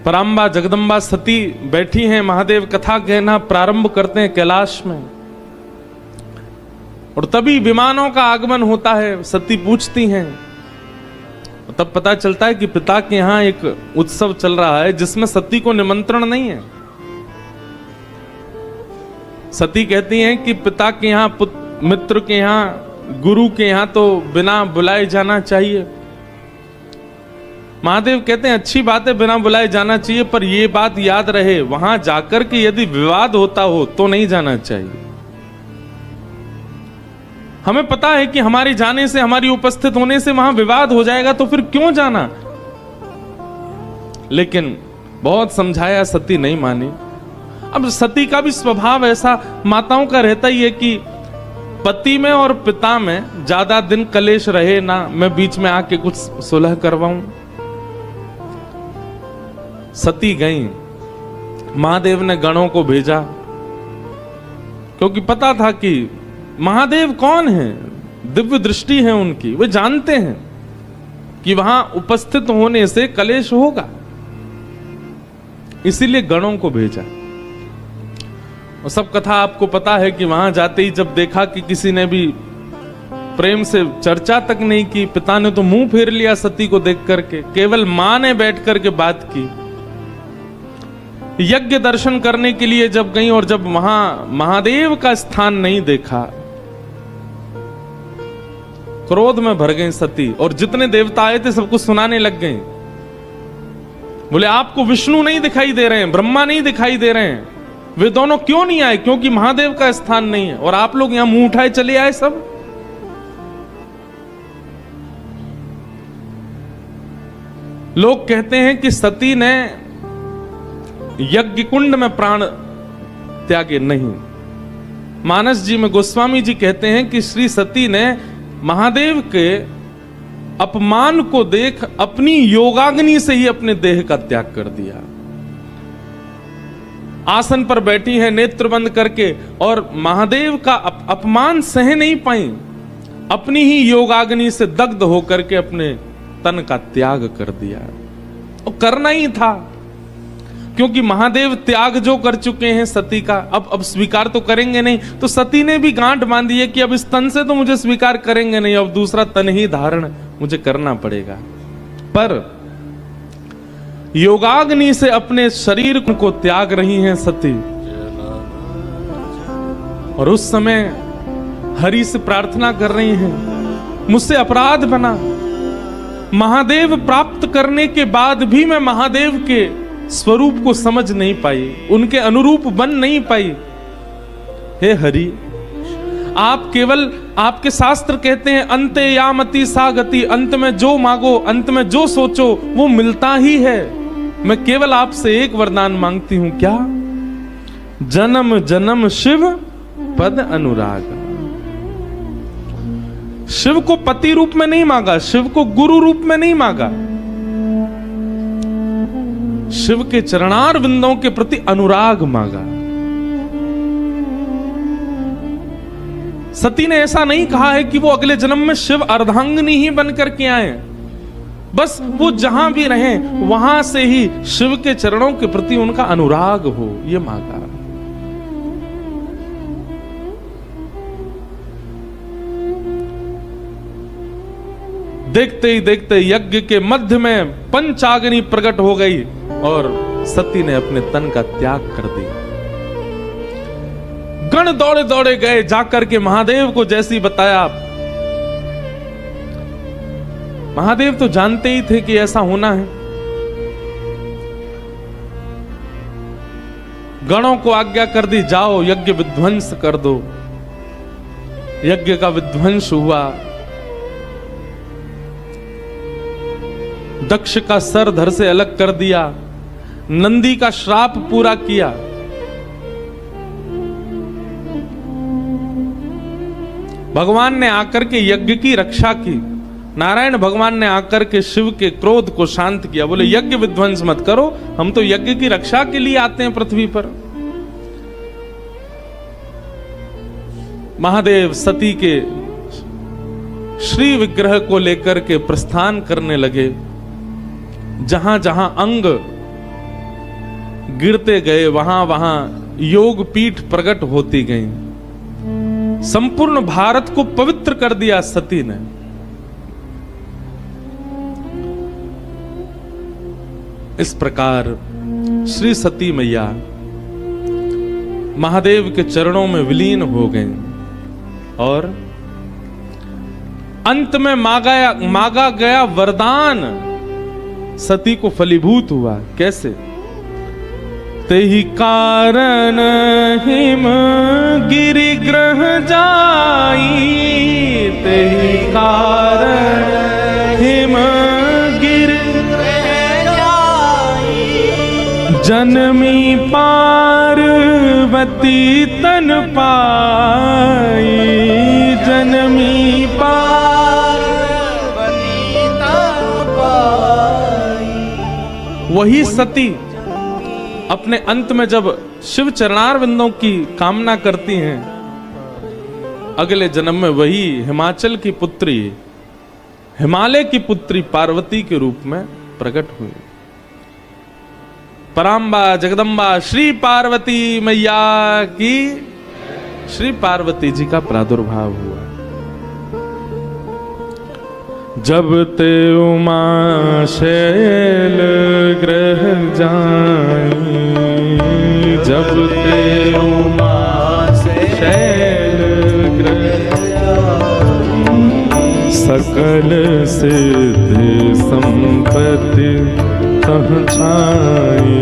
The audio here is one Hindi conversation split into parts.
पराम्बा जगदम्बा सती बैठी हैं, महादेव कथा कहना प्रारंभ करते हैं कैलाश में, और तभी विमानों का आगमन होता है। सती पूछती हैं, तब पता चलता है कि पिता के यहां एक उत्सव चल रहा है जिसमें सती को निमंत्रण नहीं है। सती कहती हैं कि पिता के यहां, मित्र के यहां, गुरु के यहां तो बिना बुलाए जाना चाहिए। महादेव कहते हैं अच्छी बात है, बिना बुलाए जाना चाहिए, पर यह बात याद रहे वहां जाकर के यदि विवाद होता हो तो नहीं जाना चाहिए। हमें पता है कि हमारे जाने से, हमारी उपस्थित होने से वहां विवाद हो जाएगा, तो फिर क्यों जाना। लेकिन बहुत समझाया, सती नहीं मानी। अब सती का भी स्वभाव ऐसा माताओं का रहता ही है कि पति में और पिता में ज्यादा दिन कलेश रहे ना, मैं बीच में आके कुछ सुलह करवाऊं। सती गई, महादेव ने गणों को भेजा, क्योंकि पता था कि महादेव कौन है, दिव्य दृष्टि है उनकी, वे जानते हैं कि वहां उपस्थित होने से कलेश होगा, इसीलिए गणों को भेजा। और सब कथा आपको पता है कि वहां जाते ही जब देखा कि किसी ने भी प्रेम से चर्चा तक नहीं की, पिता ने तो मुंह फेर लिया सती को देख करके, केवल मां ने बैठ करके बात की। यज्ञ दर्शन करने के लिए जब गई और जब वहां महादेव का स्थान नहीं देखा, क्रोध में भर गई सती, और जितने देवता आए थे सबको सुनाने लग गए। बोले आपको विष्णु नहीं दिखाई दे रहे हैं, ब्रह्मा नहीं दिखाई दे रहे हैं, वे दोनों क्यों नहीं आए? क्योंकि महादेव का स्थान नहीं है, और आप लोग यहां मुंह उठाए चले आए सब। लोग कहते हैं कि सती ने यज्ञ कुंड में प्राण त्यागे नहीं। मानस जी में गोस्वामी जी कहते हैं कि श्री सती ने महादेव के अपमान को देख अपनी योगाग्नि से ही अपने देह का त्याग कर दिया। आसन पर बैठी है नेत्र बंद करके, और महादेव का अपमान सह नहीं पाई, अपनी ही योगाग्नि से दग्ध होकर के अपने तन का त्याग कर दिया। और करना ही था, क्योंकि महादेव त्याग जो कर चुके हैं सती का, अब स्वीकार तो करेंगे नहीं। तो सती ने भी गांठ बांधी है कि अब इस तन से तो मुझे स्वीकार करेंगे नहीं, अब दूसरा तन ही धारण मुझे करना पड़ेगा। पर योगाग्नि से अपने शरीर को त्याग रही हैं सती, और उस समय हरि से प्रार्थना कर रही हैं, मुझसे अपराध बना, महादेव प्राप्त करने के बाद भी मैं महादेव के स्वरूप को समझ नहीं पाई, उनके अनुरूप बन नहीं पाई। हे हरि, आप केवल, आपके शास्त्र कहते हैं अंते यामति सा गति, अंत में जो मांगो, अंत में जो सोचो वो मिलता ही है। मैं केवल आपसे एक वरदान मांगती हूं, क्या? जन्म जन्म शिव पद अनुराग। शिव को पति रूप में नहीं मांगा, शिव को गुरु रूप में नहीं मांगा, शिव के चरणार विंदों के प्रति अनुराग मांगा। सती ने ऐसा नहीं कहा है कि वो अगले जन्म में शिव अर्धांगिनी ही बन करके आए, बस वो जहां भी रहें वहां से ही शिव के चरणों के प्रति उनका अनुराग हो, ये मांगा। देखते ही देखते यज्ञ के मध्य में पंचाग्नि प्रकट हो गई और सती ने अपने तन का त्याग कर दिया। गण दौड़े दौड़े गए, जाकर के महादेव को जैसी बताया। महादेव तो जानते ही थे कि ऐसा होना है। गणों को आज्ञा कर दी, जाओ यज्ञ विध्वंस कर दो। यज्ञ का विध्वंस हुआ। दक्ष का सर धड़ से अलग कर दिया, नंदी का श्राप पूरा किया। भगवान ने आकर के यज्ञ की रक्षा की। नारायण भगवान ने आकर के शिव के क्रोध को शांत किया। बोले यज्ञ विध्वंस मत करो, हम तो यज्ञ की रक्षा के लिए आते हैं पृथ्वी पर। महादेव सती के श्री विग्रह को लेकर के प्रस्थान करने लगे। जहां जहां अंग गिरते गए, वहां वहां योग पीठ प्रकट होती गई। संपूर्ण भारत को पवित्र कर दिया सती ने। इस प्रकार श्री सती मैया महादेव के चरणों में विलीन हो गई और अंत में मांगा गया वरदान सती को फलीभूत हुआ। कैसे? तेहि कारण हिम गिरि ग्रह जाई, तेहि कारण हिम गिरि जनमी पार्वती तन पाई, जनमी पार्वती तन पाई। वही सती अपने अंत में जब शिव चरणारविंदों की कामना करती हैं, अगले जन्म में वही हिमाचल की पुत्री, हिमालय की पुत्री पार्वती के रूप में प्रकट हुई। पराम्बा जगदम्बा श्री पार्वती मैया की, श्री पार्वती जी का प्रादुर्भाव हुआ। जब ते उमा शैल ग्रह जाई, जब ते उमा शैल ग्रह जाई, सकल सिद्धि संपत्ति तह छाई,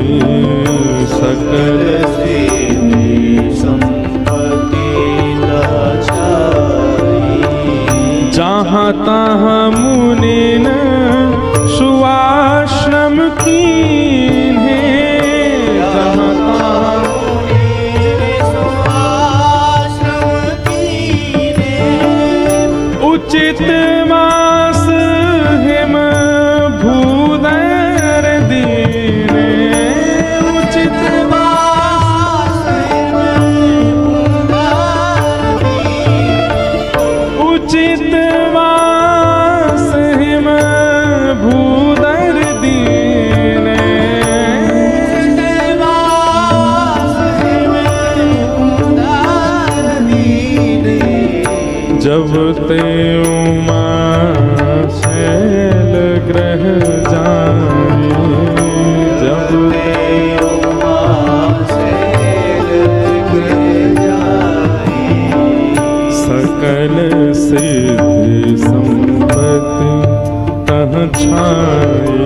सकल सिद्धि संपत्ति तह छाई। जहाँ तहाँ मुनिन सुआश्रम कीन्हे, जहाँ तहाँ मुनिन सुआश्रम कीन्हे, उचित मास हिम भूदर दीने, उचित मास हिम भूदर दीने, उचित मास हिम भूदर दीने, जब ते उमा शैल ग्रह जाई, जब ते उमा शैल ग्रह जाई, सकल सिद्धि संपत्ति तह छाई,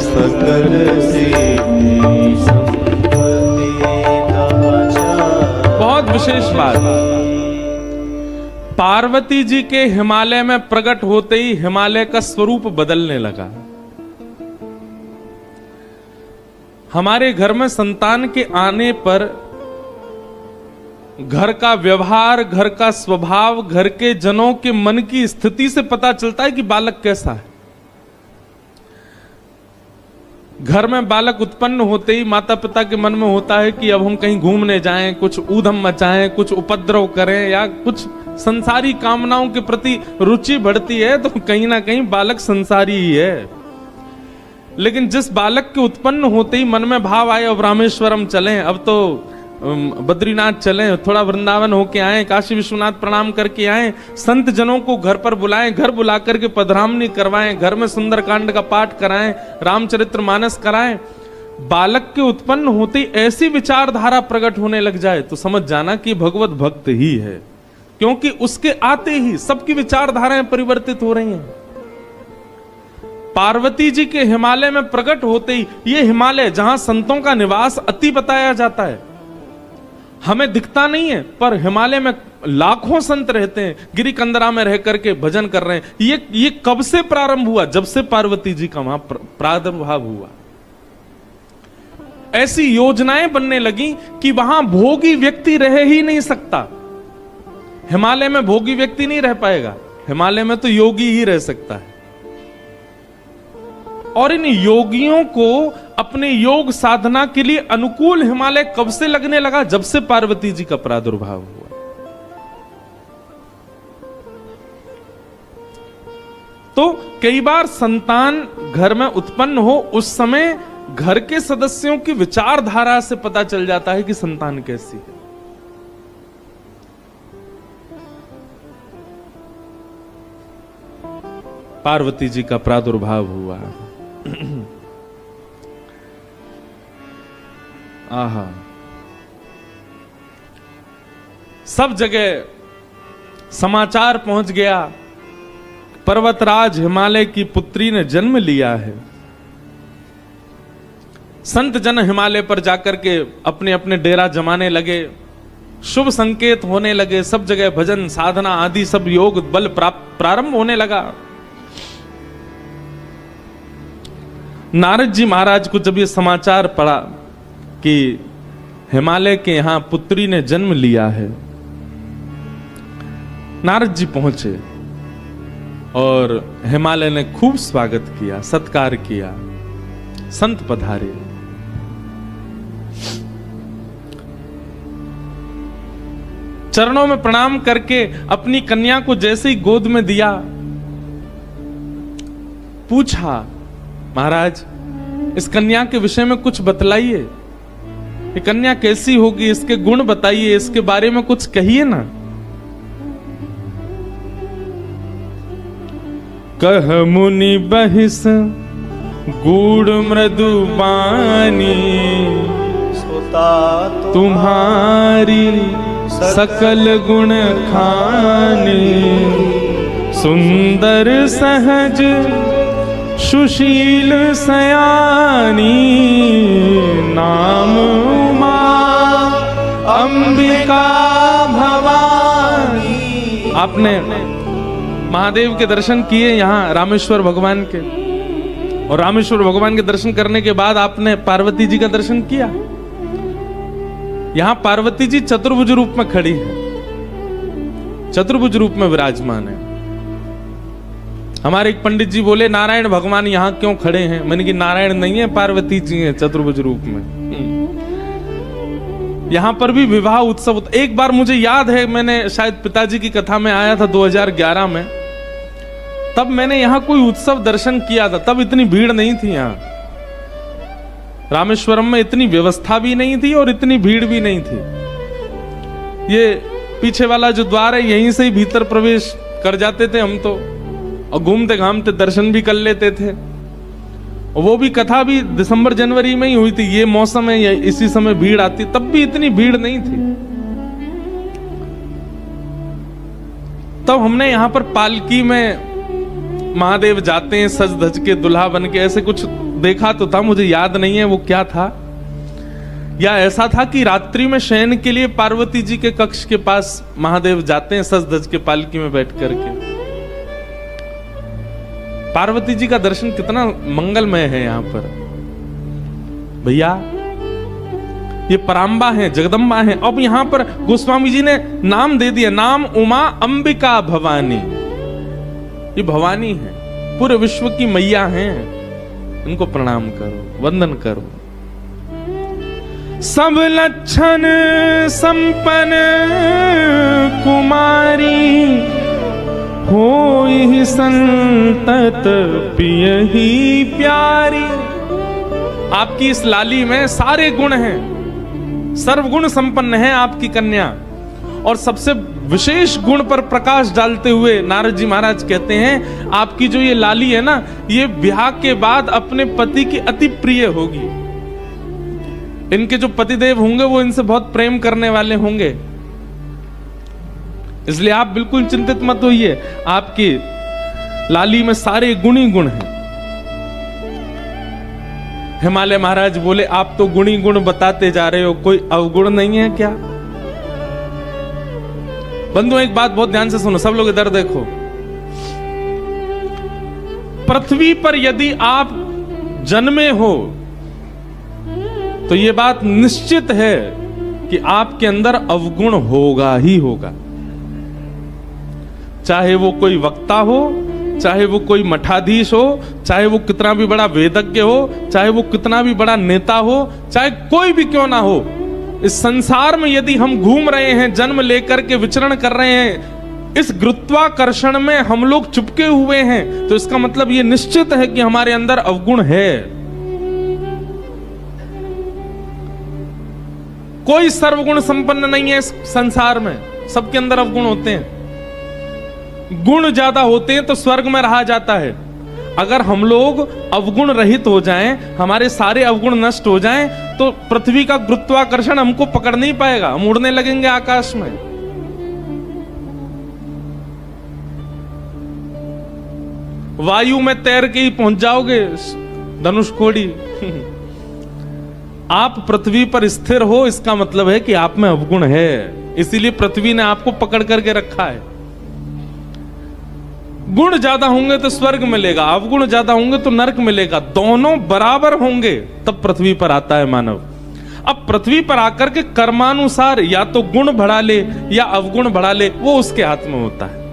सकल सिद्धि संपत्ति तह छाई। बहुत विशेष बात, पार्वती जी के हिमालय में प्रकट होते ही हिमालय का स्वरूप बदलने लगा। हमारे घर में संतान के आने पर घर का व्यवहार, घर का स्वभाव, घर के जनों के मन की स्थिति से पता चलता है कि बालक कैसा है। घर में बालक उत्पन्न होते ही माता पिता के मन में होता है कि अब हम कहीं घूमने जाएं, कुछ ऊधम मचाएं, कुछ उपद्रव करें या कुछ संसारी कामनाओं के प्रति रुचि बढ़ती है, तो कहीं ना कहीं बालक संसारी ही है। लेकिन जिस बालक के उत्पन्न होते ही मन में भाव आए अब रामेश्वरम चलें, अब तो बद्रीनाथ चलें, थोड़ा वृंदावन होके आए, काशी विश्वनाथ प्रणाम करके आए, संत जनों को घर पर बुलाएं, घर बुला करके पधरामनी करवाएं, घर में सुंदरकांड का पाठ कराएं, रामचरितमानस कराएं। बालक के उत्पन्न होते ही ऐसी विचारधारा प्रकट होने लग जाए तो समझ जाना कि भगवत भक्त ही है, क्योंकि उसके आते ही सबकी विचारधाराएं परिवर्तित हो रही हैं। पार्वती जी के हिमालय में प्रकट होते ही, ये हिमालय जहां संतों का निवास अति बताया जाता है, हमें दिखता नहीं है, पर हिमालय में लाखों संत रहते हैं, गिरी कंदरा में रह करके भजन कर रहे हैं। ये कब से प्रारंभ हुआ? जब से पार्वती जी का वहां प्रादुर्भाव हुआ। ऐसी योजनाएं बनने लगी कि वहां भोगी व्यक्ति रह ही नहीं सकता। हिमालय में भोगी व्यक्ति नहीं रह पाएगा, हिमालय में तो योगी ही रह सकता है। और इन योगियों को अपने योग साधना के लिए अनुकूल हिमालय कब से लगने लगा? जब से पार्वती जी का प्रादुर्भाव हुआ। तो कई बार संतान घर में उत्पन्न हो, उस समय घर के सदस्यों की विचारधारा से पता चल जाता है कि संतान कैसी है। पार्वती जी का प्रादुर्भाव हुआ। आहा, सब जगह समाचार पहुंच गया, पर्वतराज हिमालय की पुत्री ने जन्म लिया है। संत जन हिमालय पर जाकर के अपने अपने डेरा जमाने लगे, शुभ संकेत होने लगे, सब जगह भजन साधना आदि सब योग बल प्रारंभ होने लगा। नारद जी महाराज को जब ये समाचार पड़ा कि हिमालय के यहां पुत्री ने जन्म लिया है, नारद जी पहुंचे और हिमालय ने खूब स्वागत किया, सत्कार किया, संत पधारे। चरणों में प्रणाम करके अपनी कन्या को जैसे ही गोद में दिया, पूछा, महाराज इस कन्या के विषय में कुछ बतलाइए, ये कन्या कैसी होगी, इसके गुण बताइए, इसके बारे में कुछ कहिए ना। कह मुनि बहिस गूढ़ मृदु बानी, सोता तुम्हारी सकल गुण खानी, सुंदर सहज सुशील सयानी, नाम उमा अंबिका भवानी। आपने महादेव के दर्शन किए यहाँ रामेश्वर भगवान के, और रामेश्वर भगवान के दर्शन करने के बाद आपने पार्वती जी का दर्शन किया। यहां पार्वती जी चतुर्भुज रूप में खड़ी है, चतुर्भुज रूप में विराजमान है। हमारे एक पंडित जी बोले, नारायण भगवान यहां क्यों खड़े हैं? मैंने कि नारायण नहीं है, पार्वती जी हैं चतुर्भुज रूप में। यहां पर भी विवाह उत्सव होता। एक बार मुझे याद है, मैंने शायद पिताजी की कथा में आया था 2011 में, तब मैंने यहां कोई उत्सव दर्शन किया था। तब इतनी भीड़ नहीं थी यहां, रामेश्वरम में इतनी व्यवस्था भी नहीं थी और इतनी भीड़ भी नहीं थी। ये पीछे वाला जो द्वार है, यहीं से ही भीतर प्रवेश कर जाते थे हम तो, और घूमते घामते दर्शन भी कर लेते थे। और वो भी कथा भी दिसंबर जनवरी में ही हुई थी। ये मौसम है, इसी समय भीड़ आती, तब भी इतनी भीड़ नहीं थी। तब हमने यहां पर पालकी में महादेव जाते हैं सज धज के, दुल्हा बन के, ऐसे कुछ देखा तो था, मुझे याद नहीं है वो क्या था। या ऐसा था कि रात्रि में शयन के लिए पार्वती जी के कक्ष के पास महादेव जाते हैं सज धज के पालकी में बैठ करके। पार्वती जी का दर्शन कितना मंगलमय है यहां पर भैया। ये पराम्बा है, जगदम्बा है। अब यहां पर गोस्वामी जी ने नाम दे दिया, नाम उमा अंबिका भवानी। ये भवानी है, पूरे विश्व की मैया हैं, इनको प्रणाम करो, वंदन करो। सब लक्षण संपन्न कुमारी, होई संतत पियहि प्यारी। आपकी इस लाली में सारे गुण हैं, सर्वगुण संपन्न है आपकी कन्या। और सबसे विशेष गुण पर प्रकाश डालते हुए नारद जी महाराज कहते हैं, आपकी जो ये लाली है ना, ये ब्याह के बाद अपने पति की अति प्रिय होगी। इनके जो पतिदेव होंगे वो इनसे बहुत प्रेम करने वाले होंगे, इसलिए आप बिल्कुल चिंतित मत होइए। आपकी लाली में सारे गुण ही गुण हैं। हिमालय महाराज बोले, आप तो गुणी गुण बताते जा रहे हो, कोई अवगुण नहीं है क्या? बंधुओं एक बात बहुत ध्यान से सुनो, सब लोग इधर देखो। पृथ्वी पर यदि आप जन्मे हो तो यह बात निश्चित है कि आपके अंदर अवगुण होगा ही होगा। चाहे वो कोई वक्ता हो, चाहे वो कोई मठाधीश हो, चाहे वो कितना भी बड़ा वेदज्ञ हो, चाहे वो कितना भी बड़ा नेता हो, चाहे कोई भी क्यों ना हो, इस संसार में यदि हम घूम रहे हैं, जन्म लेकर के विचरण कर रहे हैं, इस गुरुत्वाकर्षण में हम लोग चिपके हुए हैं, तो इसका मतलब ये निश्चित है कि हमारे अंदर अवगुण है। कोई सर्वगुण संपन्न नहीं है इस संसार में, सबके अंदर अवगुण होते हैं। गुण ज्यादा होते हैं तो स्वर्ग में रहा जाता है। अगर हम लोग अवगुण रहित हो जाएं, हमारे सारे अवगुण नष्ट हो जाएं, तो पृथ्वी का गुरुत्वाकर्षण हमको पकड़ नहीं पाएगा, हम उड़ने लगेंगे आकाश में। वायु में तैर के ही पहुंच जाओगे धनुषकोडी। आप पृथ्वी पर स्थिर हो, इसका मतलब है कि आप में अवगुण है, इसीलिए पृथ्वी ने आपको पकड़ करके रखा है। गुण ज्यादा होंगे तो स्वर्ग मिलेगा, अवगुण ज्यादा होंगे तो नरक मिलेगा। दोनों बराबर होंगे तब पृथ्वी पर आता है मानव। अब पृथ्वी पर आकर के कर्मानुसार या तो गुण बढ़ा ले या अवगुण बढ़ा ले, वो उसके हाथ में होता है।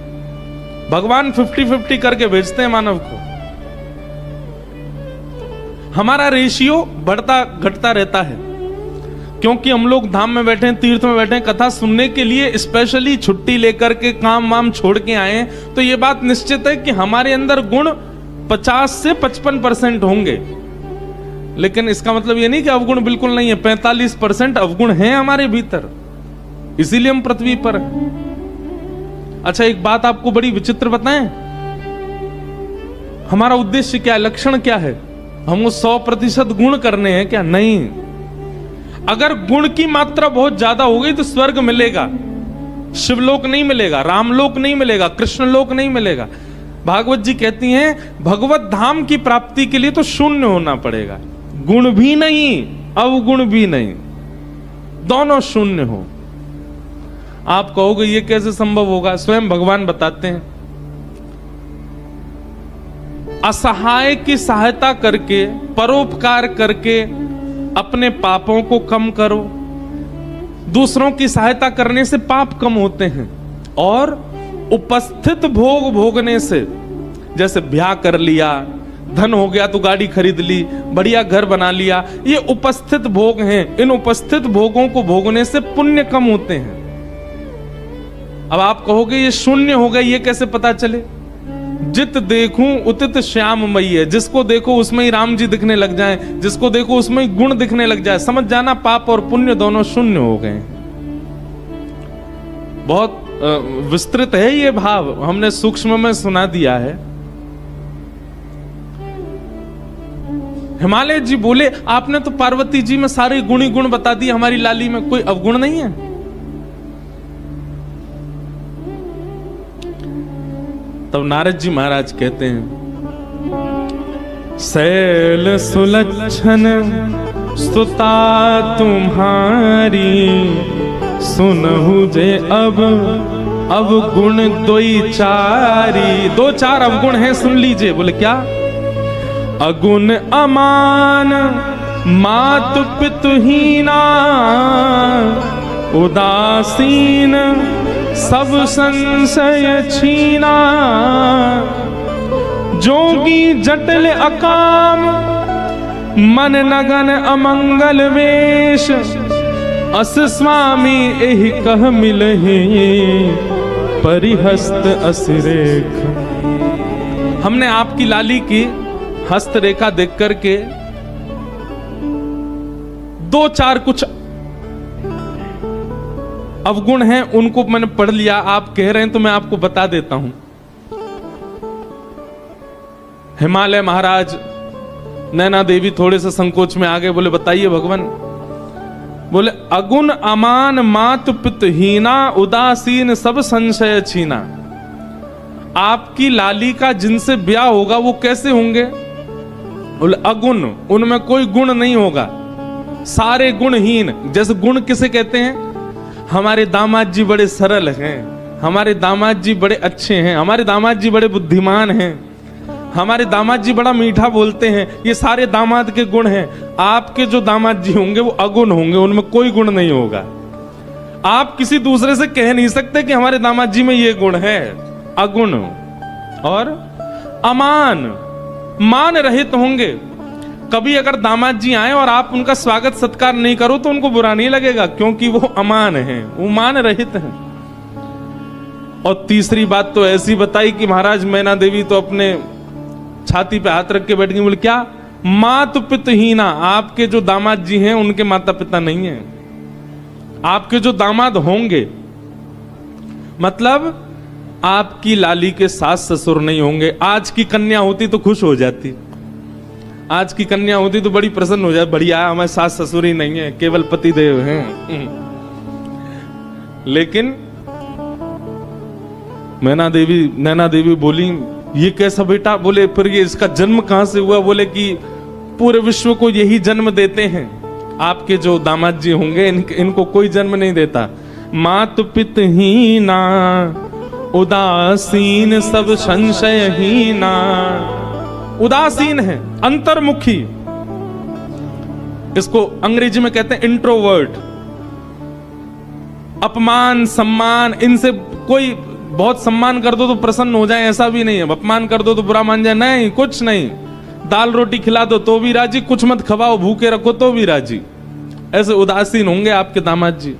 भगवान 50-50 करके भेजते हैं मानव को। हमारा रेशियो बढ़ता घटता रहता है, क्योंकि हम लोग धाम में बैठे हैं, तीर्थ में बैठे हैं, कथा सुनने के लिए स्पेशली छुट्टी लेकर के काम वाम छोड़ के आए हैं, तो ये बात निश्चित है कि हमारे अंदर गुण 50 से 55% होंगे। लेकिन इसका मतलब ये नहीं कि अवगुण बिल्कुल नहीं है। 45% अवगुण है हमारे भीतर, इसीलिए हम पृथ्वी पर हैं। अच्छा, एक बात आपको बड़ी विचित्र बताएं, हमारा उद्देश्य क्या है, लक्षण क्या है? हमको 100% गुण करने हैं क्या? नहीं। अगर गुण की मात्रा बहुत ज्यादा हो गई तो स्वर्ग मिलेगा, शिवलोक नहीं मिलेगा, रामलोक नहीं मिलेगा, कृष्णलोक नहीं मिलेगा। भागवत जी कहती हैं भगवत धाम की प्राप्ति के लिए तो शून्य होना पड़ेगा, गुण भी नहीं अवगुण भी नहीं, दोनों शून्य हो। आप कहोगे ये कैसे संभव होगा? स्वयं भगवान बताते हैं, असहाय की सहायता करके, परोपकार करके अपने पापों को कम करो। दूसरों की सहायता करने से पाप कम होते हैं, और उपस्थित भोग भोगने से, जैसे ब्याह कर लिया, धन हो गया तो गाड़ी खरीद ली, बढ़िया घर बना लिया, ये उपस्थित भोग हैं। इन उपस्थित भोगों को भोगने से पुण्य कम होते हैं। अब आप कहोगे ये शून्य हो गए, ये कैसे पता चले? जित देखूं उतित श्याममयी है, जिसको देखो उसमें ही राम जी दिखने लग जाएं, जिसको देखो उसमें ही गुण दिखने लग जाए, समझ जाना पाप और पुण्य दोनों शून्य हो गए। बहुत विस्तृत है ये भाव, हमने सूक्ष्म में सुना दिया है। हिमालय जी बोले आपने तो पार्वती जी में सारे गुणी गुण बता दिए, हमारी लाली में कोई अवगुण नहीं है। तब नारद जी महाराज कहते हैं शैल सुलक्षण स्तुता तुम्हारी, सुनहु जे अब गुण दोई चारी। 2-4 अवगुण हैं, सुन लीजिए। बोले क्या? अगुण अमान मातु पितुहीना, उदासीन सब संशय छीना। जोगी जटल अकाम मन नगन अमंगल वेश, अस स्वामी एहि कह मिलहि परिहस्त असिरेख। हमने आपकी लाली की हस्तरेखा देख करके 2-4 कुछ अवगुण हैं, उनको मैंने पढ़ लिया। आप कह रहे हैं तो मैं आपको बता देता हूं। हिमालय महाराज, नैना देवी थोड़े से संकोच में आ गए, बोले बताइए भगवान। बोले अगुण अमान मातु पितहीना, उदासीन सब संशय छीना। आपकी लाली का जिनसे ब्याह होगा वो कैसे होंगे? बोले अगुण, उनमें कोई गुण नहीं होगा, सारे गुणहीन। जैसे गुण किसे कहते हैं? हमारे दामाद जी बड़े सरल हैं, हमारे दामाद जी बड़े अच्छे हैं, हमारे दामाद जी बड़े बुद्धिमान हैं, हमारे दामाद जी बड़ा मीठा बोलते हैं, ये सारे दामाद के गुण हैं। आपके जो दामाद जी होंगे वो अगुण होंगे, उनमें कोई गुण नहीं होगा। आप किसी दूसरे से कह नहीं सकते कि हमारे दामाद जी में ये गुण है, अगुण। और अमान, मान रहित होंगे। कभी अगर दामाद जी आए और आप उनका स्वागत सत्कार नहीं करो तो उनको बुरा नहीं लगेगा, क्योंकि वो अमान हैं, वो मान रहित हैं। और तीसरी बात तो ऐसी बताई कि महाराज मैना देवी तो अपने छाती पे हाथ रख के बैठ गई। बोले क्या? मातु पितहीना, आपके जो दामाद जी हैं उनके माता पिता नहीं हैं। आपके जो दामाद होंगे, मतलब आपकी लाली के सास ससुर नहीं होंगे। आज की कन्या होती तो खुश हो जाती, आज की कन्या होती तो बड़ी प्रसन्न हो जाती, बढ़िया हमारे सास ससुर ही नहीं है, केवल पति देव हैं। लेकिन नैना देवी बोली ये कैसा बेटा? बोले फिर ये इसका जन्म कहां से हुआ? बोले कि पूरे विश्व को यही जन्म देते हैं, आपके जो दामाद जी होंगे इनको कोई जन्म नहीं देता। मात पितहीना उदासीन सब संशयहीना। उदासीन है, अंतर्मुखी, इसको अंग्रेजी में कहते हैं इंट्रोवर्ट। अपमान सम्मान इनसे कोई, बहुत सम्मान कर दो तो प्रसन्न हो जाए ऐसा भी नहीं है, अपमान कर दो तो बुरा मान जाए, नहीं, कुछ नहीं। दाल रोटी खिला दो तो भी राजी, कुछ मत खवाओ भूखे रखो तो भी राजी। ऐसे उदासीन होंगे आपके दामाद जी।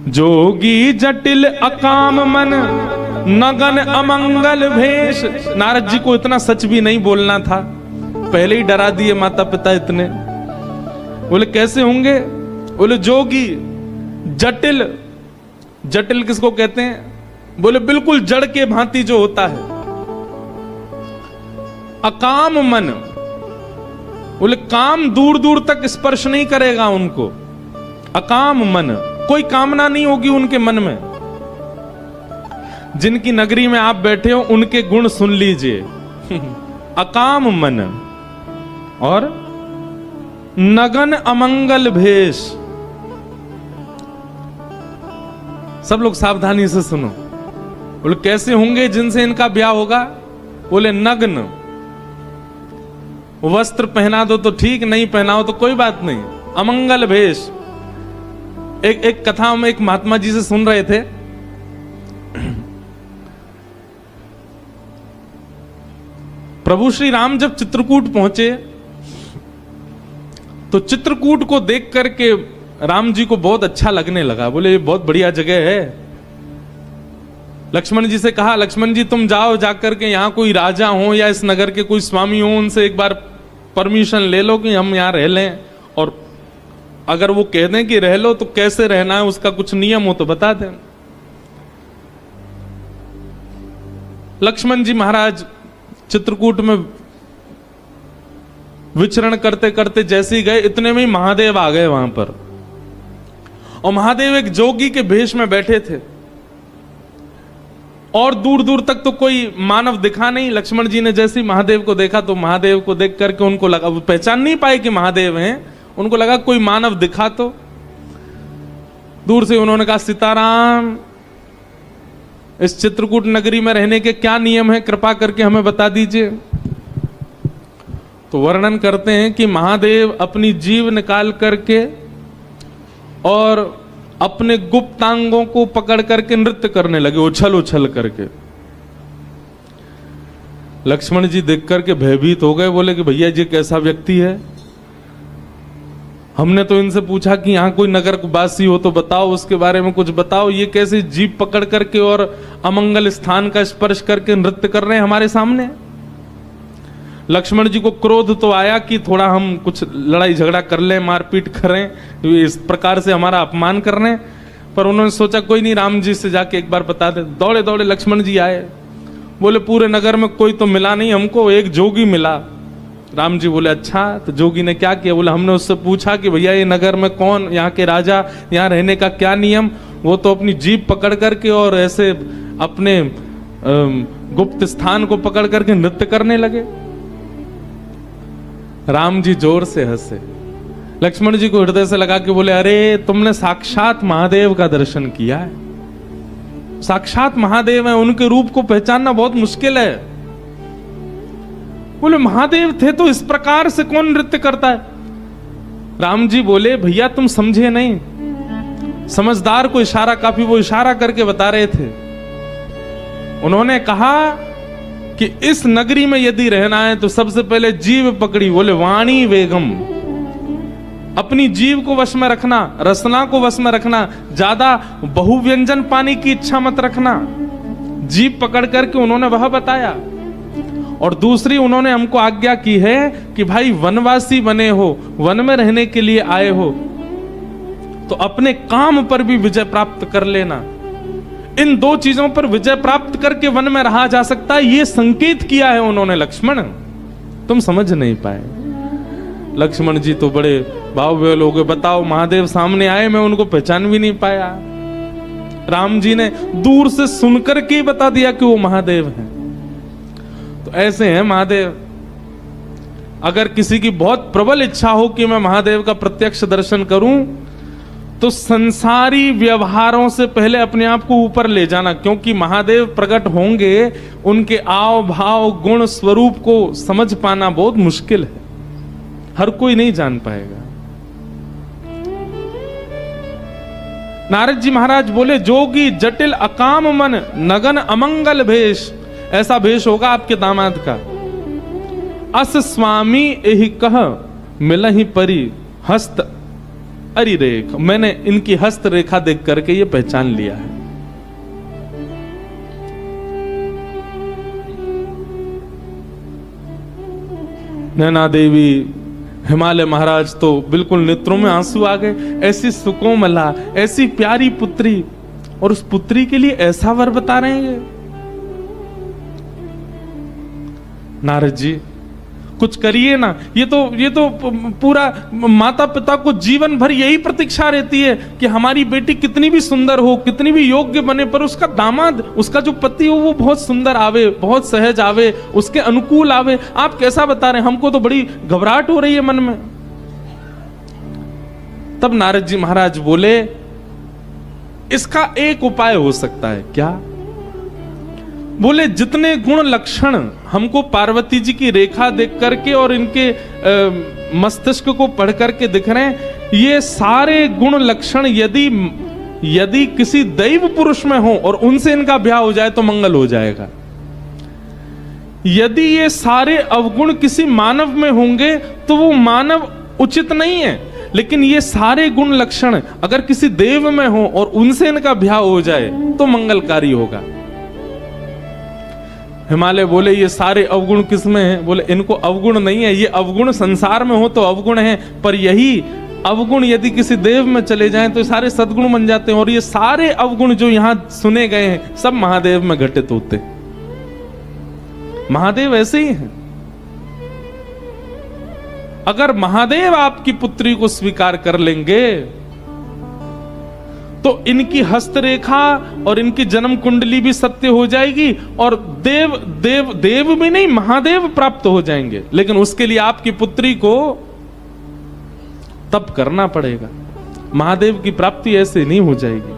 जोगी जटिल अकाम मन नगन अमंगल भेष। नारद जी को इतना सच भी नहीं बोलना था, पहले ही डरा दिए माता पिता इतने। बोले कैसे होंगे? बोले जोगी जटिल। जटिल किसको कहते हैं? बोले बिल्कुल जड़ के भांति जो होता है। अकाम मन, बोले काम दूर दूर तक स्पर्श नहीं करेगा उनको। अकाम मन, कोई कामना नहीं होगी उनके मन में। जिनकी नगरी में आप बैठे हो उनके गुण सुन लीजिए। अकाम मन और नगन अमंगल भेष। सब लोग सावधानी से सुनो। बोले कैसे होंगे जिनसे इनका ब्याह होगा? बोले नग्न। वस्त्र पहना दो तो ठीक, नहीं पहनाओ तो कोई बात नहीं। अमंगल भेष। एक कथा हम एक महात्मा जी से सुन रहे थे। प्रभु श्री राम जब चित्रकूट पहुंचे तो चित्रकूट को देख करके राम जी को बहुत अच्छा लगने लगा। बोले ये बहुत बढ़िया जगह है। लक्ष्मण जी से कहा, लक्ष्मण जी तुम जाओ, जाकर के यहाँ कोई राजा हो या इस नगर के कोई स्वामी हो, उनसे एक बार परमिशन ले लो कि हम यहाँ रह लें, और अगर वो कह दें कि रह लो तो कैसे रहना है उसका कुछ नियम हो तो बता दें। लक्ष्मण जी महाराज चित्रकूट में विचरण करते करते जैसे ही गए, इतने में ही महादेव आ गए वहां पर। और महादेव एक जोगी के भेष में बैठे थे और दूर दूर तक तो कोई मानव दिखा नहीं। लक्ष्मण जी ने जैसे ही महादेव को देखा तो महादेव को देख करके उनको लगा, वो पहचान नहीं पाए कि महादेव हैं, उनको लगा कोई मानव दिखा तो। दूर से उन्होंने कहा, सीताराम, इस चित्रकूट नगरी में रहने के क्या नियम है, कृपा करके हमें बता दीजिए। तो वर्णन करते हैं कि महादेव अपनी जीभ निकाल करके और अपने गुप्तांगों को पकड़ करके नृत्य करने लगे, उछल उछल करके। लक्ष्मण जी देख करके भयभीत हो गए। बोले कि भैया ये कैसा व्यक्ति है? हमने तो इनसे पूछा कि यहाँ कोई नगर वासी हो तो बताओ, उसके बारे में कुछ बताओ। ये कैसे जीभ पकड़ करके और अमंगल स्थान का स्पर्श करके नृत्य कर रहे हैं हमारे सामने? लक्ष्मण जी को क्रोध तो आया कि थोड़ा हम कुछ लड़ाई झगड़ा कर लें, मारपीट करें, इस प्रकार से हमारा अपमान कर रहे हैं। पर उन्होंने सोचा कोई नहीं, राम जी से जाके एक बार बता दे। दौड़े दौड़े लक्ष्मण जी आए। बोले पूरे नगर में कोई तो मिला नहीं हमको, एक जोगी मिला। राम जी बोले अच्छा, तो जोगी ने क्या किया? बोले हमने उससे पूछा कि भैया ये नगर में कौन, यहाँ के राजा, यहाँ रहने का क्या नियम? वो तो अपनी जीभ पकड़ करके और ऐसे अपने गुप्त स्थान को पकड़ करके नृत्य करने लगे। राम जी जोर से हंसे। लक्ष्मण जी को हृदय से लगा के बोले, अरे तुमने साक्षात महादेव का दर्शन किया है। साक्षात महादेव है, उनके रूप को पहचानना बहुत मुश्किल है। बोले महादेव थे तो इस प्रकार से कौन नृत्य करता है? राम जी बोले, भैया तुम समझे नहीं, समझदार को इशारा काफी। वो इशारा करके बता रहे थे। उन्होंने कहा कि इस नगरी में यदि रहना है तो सबसे पहले जीभ पकड़ी। बोले वाणी वेगम, अपनी जीभ को वश में रखना, रसना को वश में रखना, ज्यादा बहुव्यंजन पाने की इच्छा मत रखना। जीभ पकड़ करके उन्होंने वह बताया। और दूसरी उन्होंने हमको आज्ञा की है कि भाई वनवासी बने हो, वन में रहने के लिए आए हो, तो अपने काम पर भी विजय प्राप्त कर लेना। इन दो चीजों पर विजय प्राप्त करके वन में रहा जा सकता है, ये संकेत किया है उन्होंने लक्ष्मण। तुम समझ नहीं पाए। लक्ष्मण जी तो बड़े भाव लोग, बताओ महादेव सामने आए, मैं उनको पहचान भी नहीं पाया। राम जी ने दूर से सुनकर के बता दिया कि वो महादेव हैं। तो ऐसे हैं महादेव। अगर किसी की बहुत प्रबल इच्छा हो कि मैं महादेव का प्रत्यक्ष दर्शन करूं, तो संसारी व्यवहारों से पहले अपने आप को ऊपर ले जाना, क्योंकि महादेव प्रकट होंगे, उनके आव भाव गुण स्वरूप को समझ पाना बहुत मुश्किल है, हर कोई नहीं जान पाएगा। नारद जी महाराज बोले, जोगी जटिल अकाम मन नगन अमंगल भेष, ऐसा भेष होगा आपके दामाद का। अस स्वामी एहि कह मिलहि परी हस्त अरि रेख, मैंने इनकी हस्त रेखा देख करके ये पहचान लिया है। नैना देवी, हिमालय महाराज तो बिल्कुल नेत्रों में आंसू आ गए। ऐसी सुकोमला, ऐसी प्यारी पुत्री, और उस पुत्री के लिए ऐसा वर बता रहे हैं। नारद जी कुछ करिए ना। ये तो पूरा माता पिता को जीवन भर यही प्रतीक्षा रहती है कि हमारी बेटी कितनी भी सुंदर हो, कितनी भी योग्य बने, पर उसका दामाद, उसका जो पति हो वो बहुत सुंदर आवे, बहुत सहज आवे, उसके अनुकूल आवे। आप कैसा बता रहे हैं? हमको तो बड़ी घबराहट हो रही है मन में। तब नारद जी महाराज बोले, इसका एक उपाय हो सकता है। क्या? बोले, जितने गुण लक्षण हमको पार्वती जी की रेखा देख करके और इनके मस्तिष्क को पढ़ करके दिख रहे हैं, ये सारे गुण लक्षण यदि किसी दैव पुरुष में हो और उनसे इनका ब्याह हो जाए तो मंगल हो जाएगा। यदि ये सारे अवगुण किसी मानव में होंगे तो वो मानव उचित नहीं है, लेकिन ये सारे गुण लक्षण अगर किसी देव में हो और उनसे इनका ब्याह हो जाए तो मंगलकारी होगा। हिमालय बोले, ये सारे अवगुण किसमें हैं? बोले, इनको अवगुण नहीं है, ये अवगुण संसार में हो तो अवगुण है, पर यही अवगुण यदि किसी देव में चले जाएं तो सारे सद्गुण बन जाते हैं। और ये सारे अवगुण जो यहां सुने गए हैं सब महादेव में घटित होते। महादेव ऐसे ही हैं। अगर महादेव आपकी पुत्री को स्वीकार कर लेंगे तो इनकी हस्तरेखा और इनकी जन्म कुंडली भी सत्य हो जाएगी, और देव भी नहीं, महादेव प्राप्त हो जाएंगे। लेकिन उसके लिए आपकी पुत्री को तप करना पड़ेगा। महादेव की प्राप्ति ऐसे नहीं हो जाएगी।